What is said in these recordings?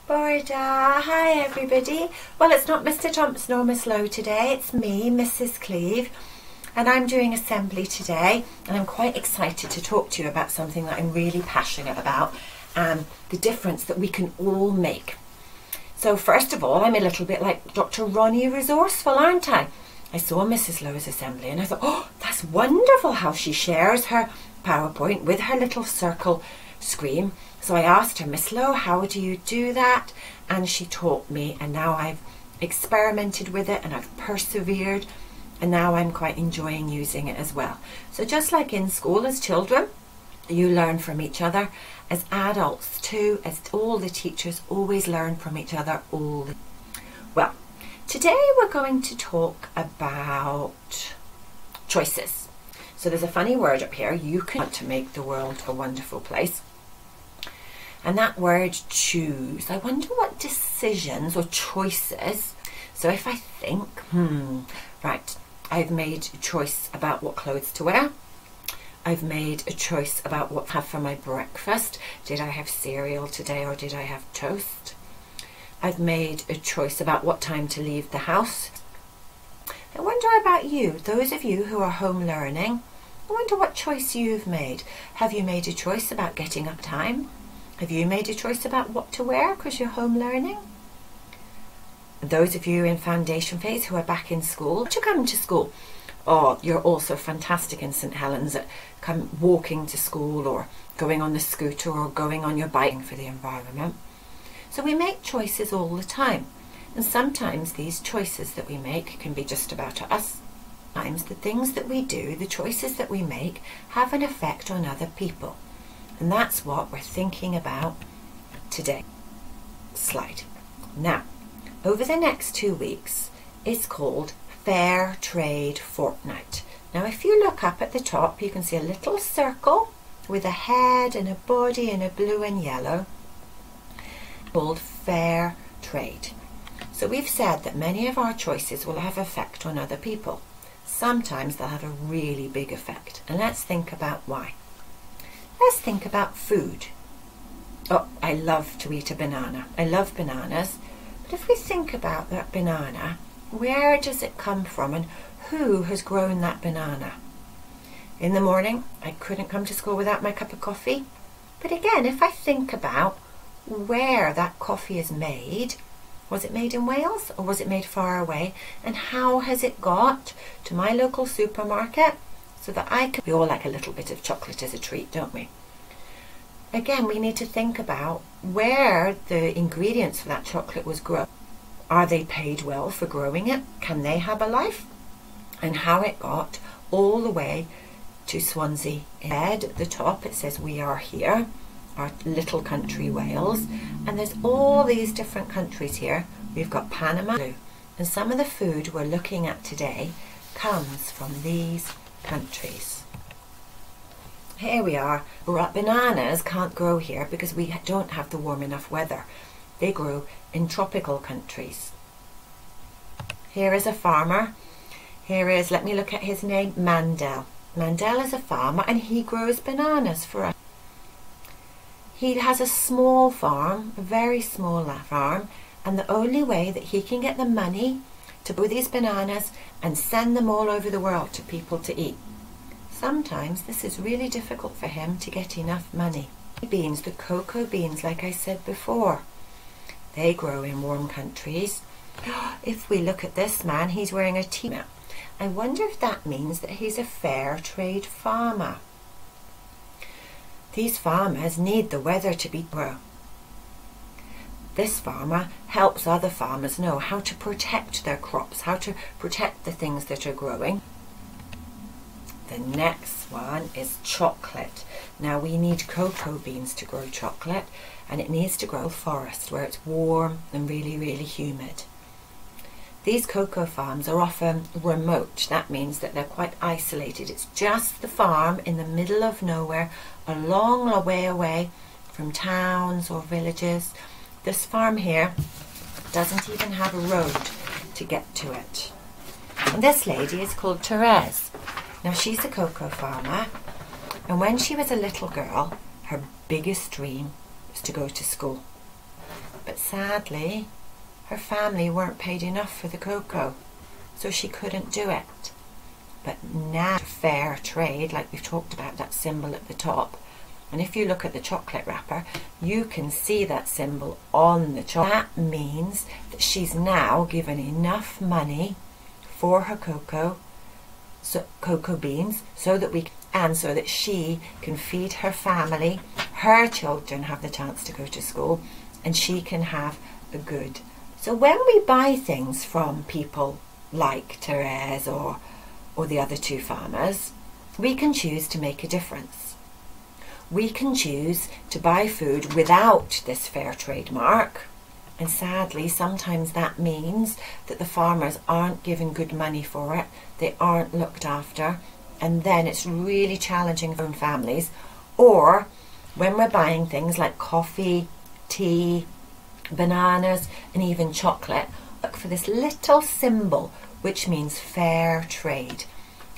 Borda, hi everybody. Well, it's not Mr. Thompson or Miss Lowe today, it's me, Mrs. Cleve, and I'm doing assembly today, and I'm quite excited to talk to you about something that I'm really passionate about, and the difference that we can all make. So first of all, I'm a little bit like Dr. Ronnie Resourceful, aren't I? I saw Mrs. Lowe's assembly and I thought, oh, that's wonderful how she shares her PowerPoint with her little circle screen. So I asked her, Miss Lowe, how do you do that? And she taught me, and now I've experimented with it and I've persevered, and now I'm quite enjoying using it as well. So just like in school as children, you learn from each other. As adults too, as all the teachers always learn from each other Well, today we're going to talk about choices. So there's a funny word up here. You can want to make the world a wonderful place. And that word choose, I wonder what decisions or choices. So if I think, right, I've made a choice about what clothes to wear. I've made a choice about what to have for my breakfast. Did I have cereal today or did I have toast? I've made a choice about what time to leave the house. I wonder about you, those of you who are home learning, I wonder what choice you've made. Have you made a choice about getting up time? Have you made a choice about what to wear because you're home learning? Those of you in foundation phase who are back in school, to come to school. Oh, you're also fantastic in St. Helens at walking to school or going on the scooter or going on your bike for the environment. So we make choices all the time. And sometimes these choices that we make can be just about us. Sometimes the things that we do, the choices that we make, have an effect on other people. And that's what we're thinking about today. Slide. Now, over the next 2 weeks, it's called Fairtrade Fortnight. Now, if you look up at the top, you can see a little circle with a head and a body in a blue and yellow called Fairtrade. So we've said that many of our choices will have effect on other people. Sometimes they'll have a really big effect. And let's think about why. Let's think about food. Oh, I love to eat a banana. I love bananas. But if we think about that banana, where does it come from and who has grown that banana? In the morning, I couldn't come to school without my cup of coffee. But again, if I think about where that coffee is made, was it made in Wales or was it made far away? And how has it got to my local supermarket so that I can... We all like a little bit of chocolate as a treat, don't we? Again, we need to think about where the ingredients for that chocolate was grown. Are they paid well for growing it? Can they have a life? And how it got all the way to Swansea. At the top it says we are here, our little country Wales, and there's all these different countries here. We've got Panama, and some of the food we're looking at today comes from these countries. Here we are. Bananas can't grow here because we don't have the warm enough weather. They grow in tropical countries. Here is a farmer. Here is, let me look at his name, Mandel. Mandel is a farmer and he grows bananas for us. He has a small farm, a very small farm, and the only way that he can get the money to grow these bananas and send them all over the world to people to eat. Sometimes this is really difficult for him to get enough money. Beans, the cocoa beans, like I said before, they grow in warm countries. If we look at this man, he's wearing a t-shirt. I wonder if that means that he's a fair trade farmer. These farmers need the weather to be grow. This farmer helps other farmers know how to protect their crops, how to protect the things that are growing. The next one is chocolate. Now we need cocoa beans to grow chocolate, and it needs to grow in forest where it's warm and really, really humid. These cocoa farms are often remote. That means that they're quite isolated. It's just the farm in the middle of nowhere, a long way away from towns or villages. This farm here doesn't even have a road to get to it. And this lady is called Therese. Now she's a cocoa farmer, and when she was a little girl, her biggest dream was to go to school. But But sadly, her family weren't paid enough for the cocoa, so she couldn't do it. But now Fairtrade, like we've talked about, that symbol at the top, and if you look at the chocolate wrapper, you can see that symbol on the chocolate. That means that she's now given enough money for her cocoa beans, so that she can feed her family, her children have the chance to go to school, and she can have a good. So when we buy things from people like Therese or the other two farmers, we can choose to make a difference. We can choose to buy food without this Fairtrade mark, and sadly sometimes that means that the farmers aren't given good money for it, they aren't looked after, and then it's really challenging for families. Or when we're buying things like coffee, tea, bananas and even chocolate, look for this little symbol which means fair trade.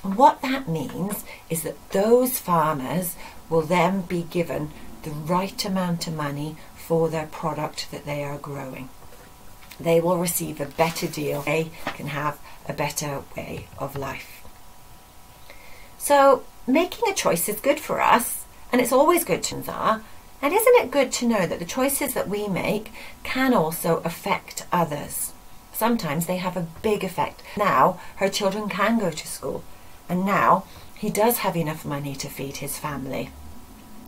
And what that means is that those farmers will then be given the right amount of money for their product that they are growing. They will receive a better deal. They can have a better way of life. So making a choice is good for us, and it's always good to know. And isn't it good to know that the choices that we make can also affect others? Sometimes they have a big effect. Now her children can go to school, and now he does have enough money to feed his family.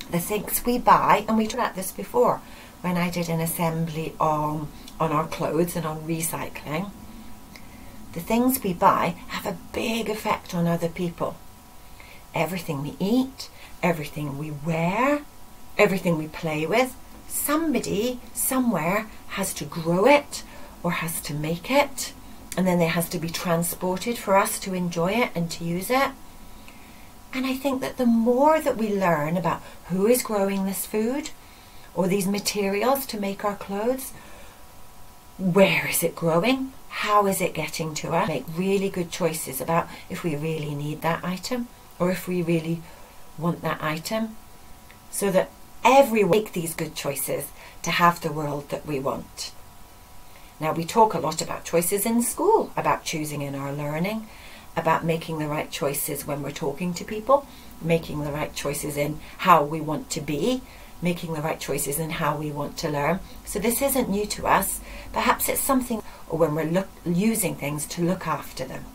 The things we buy, and we talked about this before when I did an assembly on our clothes and on recycling, the things we buy have a big effect on other people. Everything we eat, everything we wear, everything we play with, somebody somewhere has to grow it or has to make it, and then it has to be transported for us to enjoy it and to use it. And I think that the more that we learn about who is growing this food or these materials to make our clothes, where is it growing, how is it getting to us, make really good choices about if we really need that item or if we really want that item, so that everyone make these good choices to have the world that we want. Now, we talk a lot about choices in school, about choosing in our learning, about making the right choices when we're talking to people, making the right choices in how we want to be, making the right choices in how we want to learn. So this isn't new to us. Perhaps it's something, or when we're using things to look after them.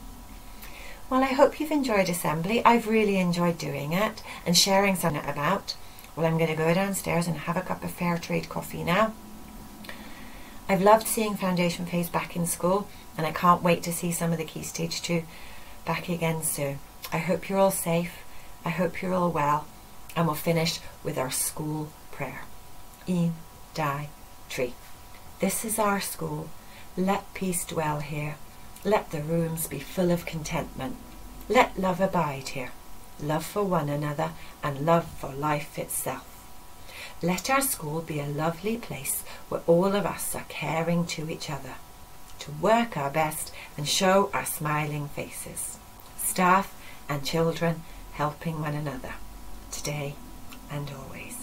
Well, I hope you've enjoyed assembly. I've really enjoyed doing it and sharing something about. Well, I'm going to go downstairs and have a cup of Fairtrade coffee now. I've loved seeing Foundation Phase back in school, and I can't wait to see some of the Key Stage 2 back again soon. I hope you're all safe. I hope you're all well. And we'll finish with our school prayer. Un, dau, tri. This is our school. Let peace dwell here. Let the rooms be full of contentment. Let love abide here. Love for one another and love for life itself. Let our school be a lovely place where all of us are caring to each other, to work our best and show our smiling faces. Staff and children helping one another, today and always.